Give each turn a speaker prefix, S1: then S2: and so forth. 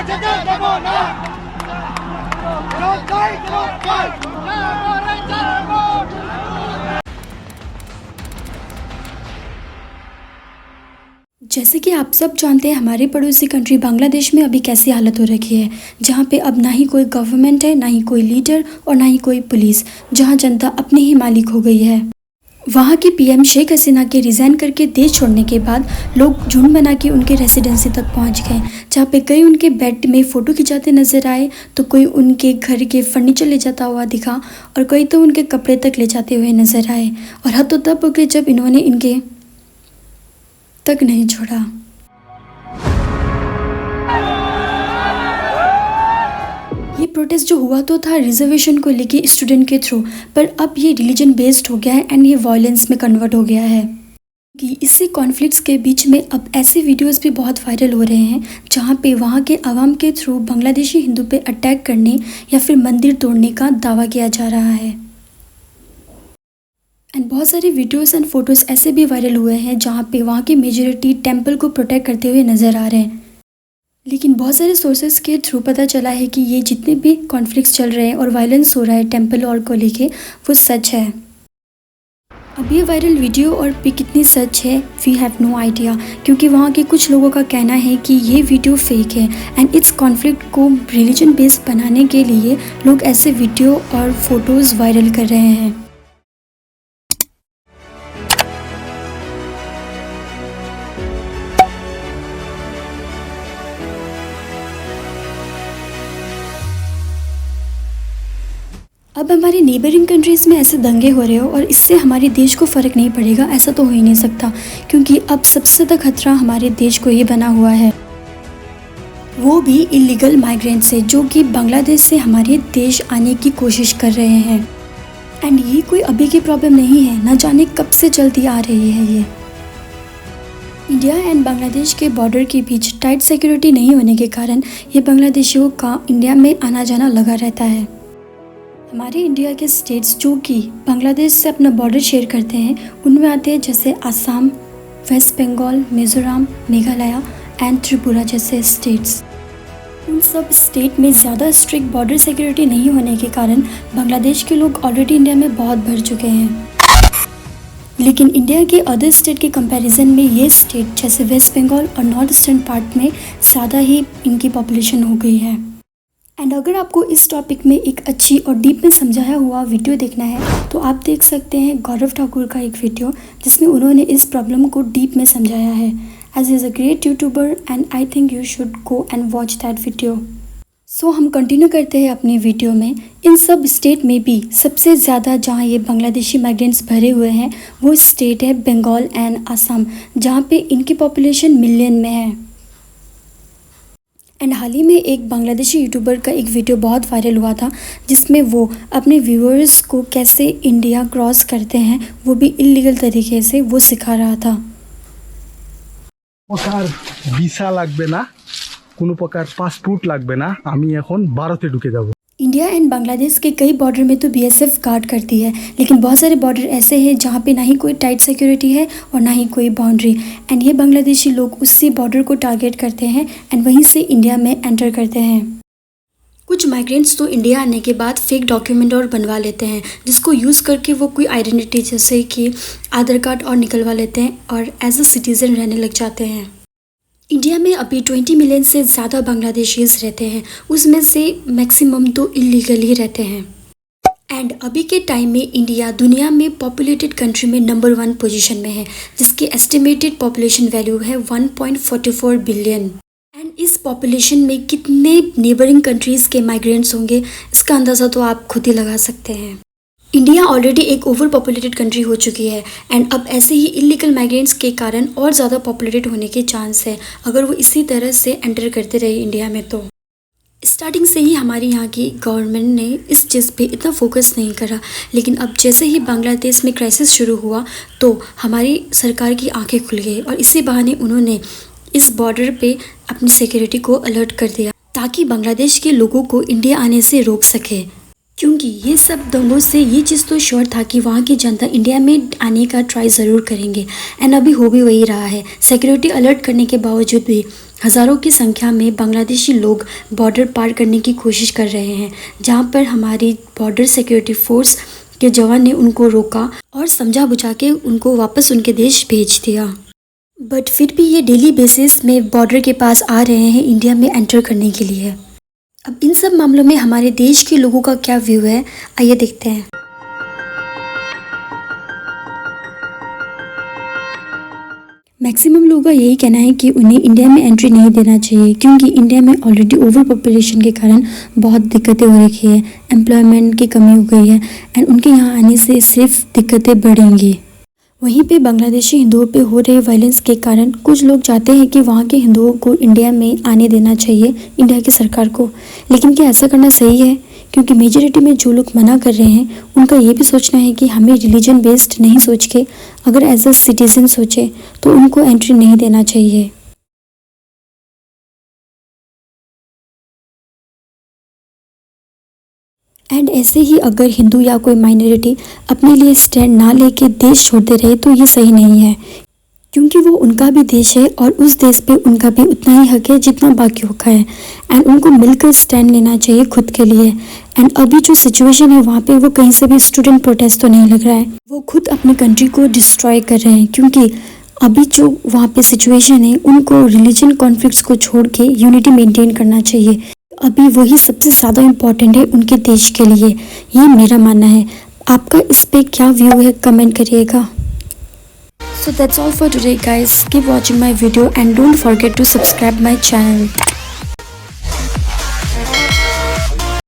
S1: जैसे कि आप सब जानते हैं हमारे पड़ोसी कंट्री बांग्लादेश में अभी कैसी हालत हो रखी है, जहाँ पे अब ना ही कोई गवर्नमेंट है, ना ही कोई लीडर और ना ही कोई पुलिस, जहाँ जनता अपने ही मालिक हो गई है। वहाँ की पीएम शेख हसीना के रिज़ाइन करके देश छोड़ने के बाद लोग झुंड बना के उनके रेसिडेंसी तक पहुँच गए, जहाँ पे कई उनके बेड में फ़ोटो खिंचाते नजर आए, तो कोई उनके घर के फर्नीचर ले जाता हुआ दिखा और कोई तो उनके कपड़े तक ले जाते हुए नजर आए। और हद तो तब हो गई जब इन्होंने इनके तक नहीं छोड़ा। ये प्रोटेस्ट जो हुआ तो था रिजर्वेशन को लेके स्टूडेंट के थ्रू, पर अब ये रिलीजन बेस्ड हो गया है एंड ये वायलेंस में कन्वर्ट हो गया है कि इससे कॉन्फ्लिक्ट्स के बीच में अब ऐसे वीडियोस भी बहुत वायरल हो रहे हैं जहाँ पे वहाँ के आवाम के थ्रू बांग्लादेशी हिंदू पे अटैक करने या फिर मंदिर तोड़ने का दावा किया जा रहा है। एंड बहुत सारे वीडियोस एंड फोटोज़ ऐसे भी वायरल हुए हैं जहाँ पे वहाँ की मेजॉरिटी टेंपल को प्रोटेक्ट करते हुए नज़र आ रहे हैं। लेकिन बहुत सारे सोर्सेज के थ्रू पता चला है कि ये जितने भी कॉन्फ्लिक्ट्स चल रहे हैं और वायलेंस हो रहा है टेंपल और को लेके, वो सच है। अब ये वायरल वीडियो और पिक कितनी सच है वी हैव नो आइडिया, क्योंकि वहाँ के कुछ लोगों का कहना है कि ये वीडियो फेक है एंड इस कॉन्फ्लिक्ट को रिलीजन बेस्ड बनाने के लिए लोग ऐसे वीडियो और फोटोज़ वायरल कर रहे हैं। अब हमारे नेबरिंग कंट्रीज़ में ऐसे दंगे हो रहे हो और इससे हमारे देश को फ़र्क नहीं पड़ेगा, ऐसा तो हो ही नहीं सकता, क्योंकि अब सबसे ज़्यादा खतरा हमारे देश को ही बना हुआ है, वो भी इलीगल माइग्रेंट से, जो कि बांग्लादेश से हमारे देश आने की कोशिश कर रहे हैं। एंड ये कोई अभी की प्रॉब्लम नहीं है, न जाने कब से चलती आ रही है ये। इंडिया एंड बांग्लादेश के बॉर्डर के बीच टाइट सिक्योरिटी नहीं होने के कारण ये बांग्लादेशियों का इंडिया में आना जाना लगा रहता है। हमारे इंडिया के स्टेट्स जो कि बांग्लादेश से अपना बॉर्डर शेयर करते हैं उनमें आते हैं जैसे असम, वेस्ट बंगाल, मिज़ोरम, मेघालय एंड त्रिपुरा जैसे स्टेट्स। उन सब स्टेट में ज़्यादा स्ट्रिक्ट बॉर्डर सिक्योरिटी नहीं होने के कारण बांग्लादेश के लोग ऑलरेडी इंडिया में बहुत भर चुके हैं। लेकिन इंडिया के अदर स्टेट के कंपैरिजन में ये स्टेट जैसे वेस्ट बंगाल और नॉर्थ ईस्टर्न पार्ट में ज़्यादा ही इनकी पॉपुलेशन हो गई है। एंड अगर आपको इस टॉपिक में एक अच्छी और डीप में समझाया हुआ वीडियो देखना है तो आप देख सकते हैं गौरव ठाकुर का एक वीडियो जिसमें उन्होंने इस प्रॉब्लम को डीप में समझाया है। Edge is a great YouTuber and I think you should go and watch that video. So हम कंटिन्यू करते हैं अपनी वीडियो में। इन सब स्टेट में भी सबसे ज़्यादा जहाँ ये बांग्लादेशी माइग्रेंट्स भरे हुए हैं वो स्टेट है बंगाल एंड असम, जहाँ पे इनकी पॉपुलेशन मिलियन में है। एंड हाल ही में एक बांग्लादेशी यूट्यूबर का एक वीडियो बहुत वायरल हुआ था जिसमें वो अपने व्यूअर्स को कैसे इंडिया क्रॉस करते हैं, वो भी इलीगल तरीके से, वो सिखा रहा था।
S2: प्रकार ভিসা লাগবে না, কোনো প্রকার পাসপোর্ট লাগবে না, আমি এখন ভারতে ঢুকে যাব।
S1: इंडिया एंड बांग्लादेश के कई बॉर्डर में तो बीएसएफ गार्ड करती है, लेकिन बहुत सारे बॉर्डर ऐसे हैं जहाँ पे ना ही कोई टाइट सिक्योरिटी है और ना ही कोई बाउंड्री। एंड ये बांग्लादेशी लोग उसी बॉर्डर को टारगेट करते हैं एंड वहीं से इंडिया में एंटर करते हैं। कुछ माइग्रेंट्स तो इंडिया आने के बाद फेक डॉक्यूमेंट और बनवा लेते हैं, जिसको यूज़ करके वो कोई आइडेंटिटी जैसे कि आधार कार्ड और निकलवा लेते हैं और एज अ सिटीज़न रहने लग जाते हैं। इंडिया में अभी 20 मिलियन से ज़्यादा बांग्लादेशीज रहते हैं, उसमें से मैक्सिमम तो इलीगल ही रहते हैं। एंड अभी के टाइम में इंडिया दुनिया में पॉपुलेटेड कंट्री में नंबर 1 पोजीशन में है, जिसकी एस्टिमेटेड पॉपुलेशन वैल्यू है 1.44 बिलियन। एंड इस पॉपुलेशन में कितने नेबरिंग कंट्रीज़ के माइग्रेंट्स होंगे इसका अंदाज़ा तो आप खुद ही लगा सकते हैं। इंडिया ऑलरेडी एक ओवर पॉपुलेटेड कंट्री हो चुकी है एंड अब ऐसे ही इलीगल माइग्रेंट्स के कारण और ज़्यादा पॉपुलेटेड होने के चांस है अगर वो इसी तरह से एंटर करते रहे इंडिया में। तो स्टार्टिंग से ही हमारी यहाँ की गवर्नमेंट ने इस चीज़ पे इतना फोकस नहीं करा, लेकिन अब जैसे ही बांग्लादेश में क्राइसिस शुरू हुआ तो हमारी सरकार की आंखें खुल गई और इसी बहाने उन्होंने इस बॉर्डर पे अपनी सिक्योरिटी को अलर्ट कर दिया ताकि बांग्लादेश के लोगों को इंडिया आने से रोक सके। क्योंकि ये सब दंगों से ये चीज़ तो श्योर था कि वहाँ की जनता इंडिया में आने का ट्राई ज़रूर करेंगे एंड अभी हो भी वही रहा है। सिक्योरिटी अलर्ट करने के बावजूद भी हज़ारों की संख्या में बांग्लादेशी लोग बॉर्डर पार करने की कोशिश कर रहे हैं, जहां पर हमारी बॉर्डर सिक्योरिटी फोर्स के जवान ने उनको रोका और समझा बुझा के उनको वापस उनके देश भेज दिया। बट फिर भी ये डेली बेसिस में बॉर्डर के पास आ रहे हैं इंडिया में एंटर करने के लिए। अब इन सब मामलों में हमारे देश के लोगों का क्या व्यू है, आइए देखते हैं। मैक्सिमम लोगों का यही कहना है कि उन्हें इंडिया में एंट्री नहीं देना चाहिए, क्योंकि इंडिया में ऑलरेडी ओवर पॉपुलेशन के कारण बहुत दिक्कतें हो रखी है, एम्प्लॉयमेंट की कमी हो गई है एंड उनके यहाँ आने से सिर्फ दिक्कतें बढ़ेंगी। वहीं पे बांग्लादेशी हिंदुओं पे हो रहे वायलेंस के कारण कुछ लोग चाहते हैं कि वहाँ के हिंदुओं को इंडिया में आने देना चाहिए, इंडिया की सरकार को। लेकिन क्या ऐसा करना सही है? क्योंकि मेजॉरिटी में जो लोग मना कर रहे हैं उनका ये भी सोचना है कि हमें रिलीजन बेस्ड नहीं सोच के अगर एज अ सिटीजन सोचे तो उनको एंट्री नहीं देना चाहिए। एंड ऐसे ही अगर हिंदू या कोई माइनॉरिटी अपने लिए स्टैंड ना लेके देश छोड़ते रहे तो ये सही नहीं है, क्योंकि वो उनका भी देश है और उस देश पे उनका भी उतना ही हक है जितना बाकियों का है। एंड उनको मिलकर स्टैंड लेना चाहिए खुद के लिए। एंड अभी जो सिचुएशन है वहाँ पे वो कहीं से भी स्टूडेंट प्रोटेस्ट तो नहीं लग रहा है, वो खुद अपनी कंट्री को डिस्ट्रॉय कर रहे हैं। क्योंकि अभी जो वहाँ पे सिचुएशन है उनको रिलीजन कॉन्फ्लिक्ट्स को छोड़ के यूनिटी मेंटेन करना चाहिए। अभी वही सबसे ज़्यादा इम्पोर्टेंट है उनके देश के लिए, ये मेरा मानना है। आपका इस पे क्या व्यू है, कमेंट करिएगा। So that's all for today guys. Keep watching my video and don't forget to subscribe my channel.